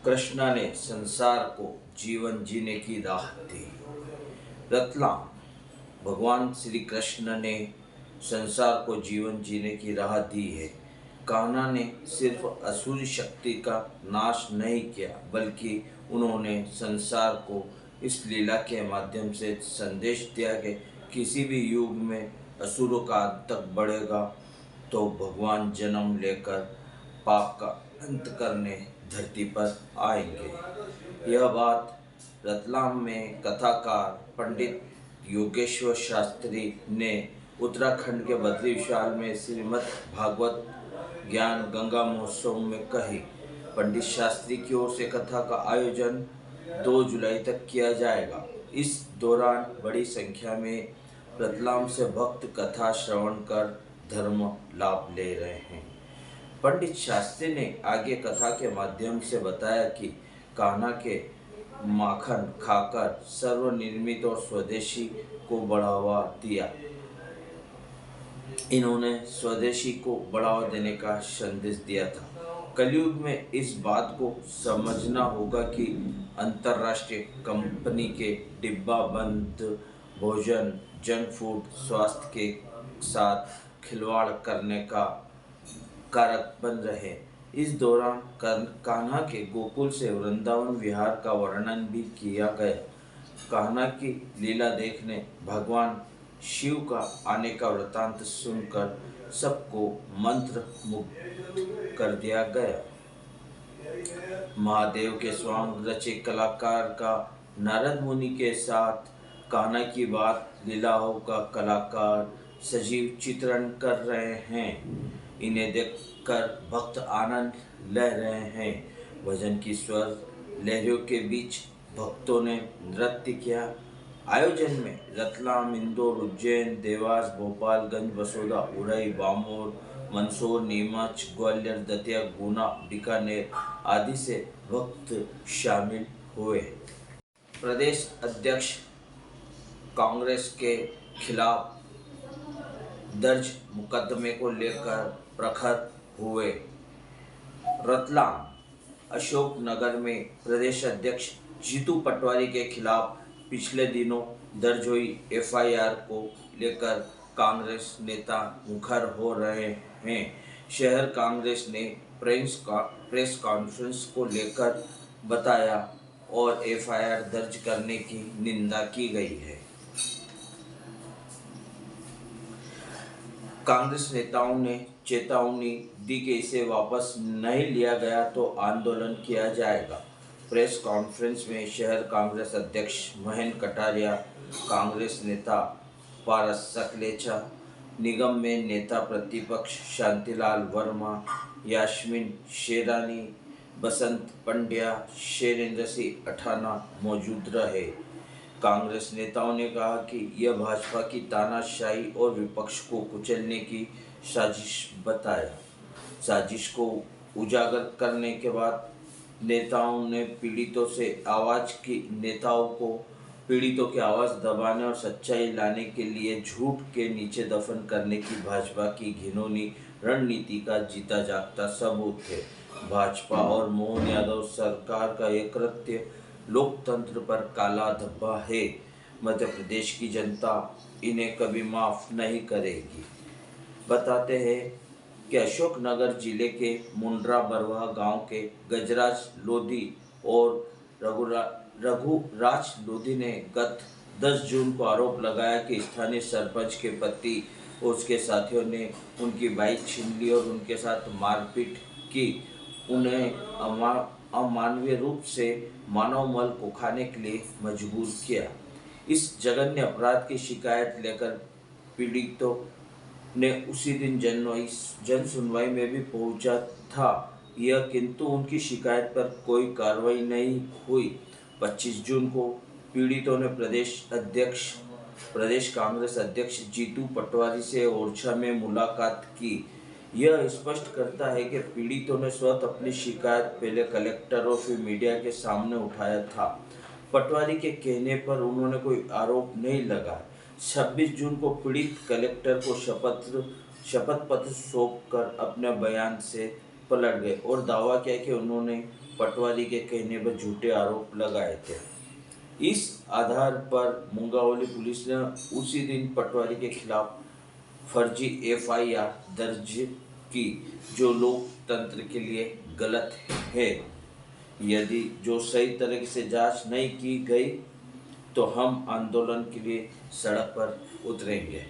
कृष्णा ने संसार को जीवन जीने की राह दी। रतलाम भगवान श्री कृष्ण ने संसार को जीवन जीने की राह दी है। कान्हा ने सिर्फ असुरी शक्ति का नाश नहीं किया, बल्कि उन्होंने संसार को इस लीला के माध्यम से संदेश दिया कि किसी भी युग में असुरों का अंत तक बढ़ेगा तो भगवान जन्म लेकर पाप का अंत करने धरती पर आएंगे। यह बात रतलाम में कथाकार पंडित योगेश्वर शास्त्री ने उत्तराखंड के बद्री विशाल में श्रीमद् भागवत ज्ञान गंगा महोत्सव में कही। पंडित शास्त्री की ओर से कथा का आयोजन 2 जुलाई तक किया जाएगा। इस दौरान बड़ी संख्या में रतलाम से भक्त कथा श्रवण कर धर्म लाभ ले रहे हैं। पंडित शास्त्री ने आगे कथा के माध्यम से बताया कि कान्हा के माखन खाकर सर्वनिर्मित और स्वदेशी को बढ़ावा दिया। इन्होंने स्वदेशी को बढ़ावा देने का संदेश दिया था। कलयुग में इस बात को समझना होगा कि अंतर्राष्ट्रीय कंपनी के डिब्बा बंद भोजन, जंक फूड स्वास्थ्य के साथ खिलवाड़ करने का कारक बन रहे। इस दौरान कान्हा के गोकुल से वृंदावन विहार का वर्णन भी किया गया। कान्हा की लीला देखने भगवान शिव का आने का वृतांत सुनकर सबको मंत्र मुग्ध कर दिया गया। महादेव के स्वांग रचे कलाकार का नारद मुनि के साथ कान्हा की बात लीलाओं का कलाकार सजीव चित्रण कर रहे हैं। इन्हें देखकर भक्त आनंद ले रहे हैं। भजन की स्वर लहरों के बीच भक्तों ने नृत्य किया। आयोजन में रतलाम, इंदौर, उज्जैन, देवास, गोपालगंज, बसोदा, उड़ई, बामोर, मंदसौर, नीमच, ग्वालियर, दतिया, गुना, बीकानेर आदि से भक्त शामिल हुए। प्रदेश अध्यक्ष कांग्रेस के खिलाफ दर्ज मुकदमे को लेकर प्रखर हुए। रतलाम अशोकनगर में प्रदेश अध्यक्ष जीतू पटवारी के खिलाफ पिछले दिनों दर्ज हुई एफआईआर को लेकर कांग्रेस नेता मुखर हो रहे हैं। शहर कांग्रेस ने प्रेस कॉन्फ्रेंस को लेकर बताया और एफआईआर दर्ज करने की निंदा की गई है। कांग्रेस नेताओं ने चेतावनी दी कि इसे वापस नहीं लिया गया तो आंदोलन किया जाएगा। प्रेस कॉन्फ्रेंस में शहर कांग्रेस अध्यक्ष महेंद्र कटारिया, कांग्रेस नेता पारस सकलेचा, निगम में नेता प्रतिपक्ष शांतिलाल वर्मा, यास्मीन शेरानी, बसंत पंड्या, शेरेंद्र सिंह अठाना मौजूद रहे। कांग्रेस नेताओं ने कहा कि यह भाजपा की तानाशाही और विपक्ष को कुचलने की साजिश बताया। साजिश को उजागर करने के बाद नेताओं ने पीड़ितों की आवाज़ दबाने और सच्चाई लाने के लिए झूठ के नीचे दफन करने की भाजपा की घिनौनी रणनीति का जीता जागता सबूत है। भाजपा और मोहन यादव सरकार का यह कृत्य लोकतंत्र पर काला धब्बा है। मध्य प्रदेश की जनता इन्हें कभी माफ नहीं करेगी। बताते हैं कि अशोकनगर जिले के मुंड्रा बरवा गांव के गजराज लोधी और रघुराज लोधी ने गत 10 जून को आरोप लगाया कि स्थानीय सरपंच के पति और उसके साथियों ने उनकी बाइक छीन ली और उनके साथ मारपीट की। उन्हें अमानवीय रूप से मानव मल को खाने के लिए मजबूर किया। इस जघन्य अपराध की शिकायत लेकर पीड़ितों ने उसी दिन जन सुनवाई में भी पहुंचा था किंतु उनकी शिकायत पर कोई कार्रवाई नहीं हुई। 25 जून को पीड़ितों ने प्रदेश कांग्रेस अध्यक्ष जीतू पटवारी से ओरछा में मुलाकात की। यह स्पष्ट करता है कि पीड़ितों ने स्वतः अपनी शिकायत पहले कलेक्टर और फिर मीडिया के सामने उठाया था। पटवारी के कहने पर उन्होंने कोई आरोप नहीं लगाया। 26 जून को पीड़ित कलेक्टर को शपथ पत्र सौंपकर अपने बयान से पलट गए और दावा किया कि उन्होंने पटवारी के कहने पर झूठे आरोप लगाए थे। इस आधार पर मुंगावली पुलिस ने उसी दिन पटवारी के खिलाफ फर्जी एफआईआर दर्ज की, जो लोकतंत्र के लिए गलत है। यदि जो सही तरीके से जांच नहीं की गई तो हम आंदोलन के लिए सड़क पर उतरेंगे।